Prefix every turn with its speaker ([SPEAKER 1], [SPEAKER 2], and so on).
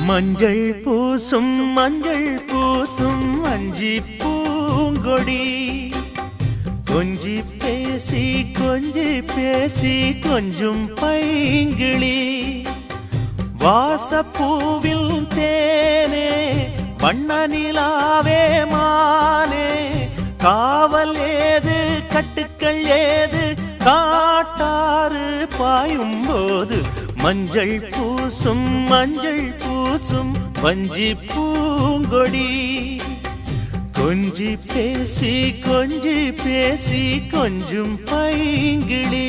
[SPEAKER 1] மஞ்சள் பூசும் அஞ்சி பூங்கொடி கொஞ்சி பேசி கொஞ்சும் பைங்கிளி வாசப்பூவில் தேனே வண்ண நிலாவே மானே காவல் ஏது கட்டுக்கள் ஏது காட்டாறு பாயும் போது மஞ்சள் பூசும் வஞ்சி பூங்கொடி கொஞ்சி பேசி கொஞ்சும் பைங்கிளி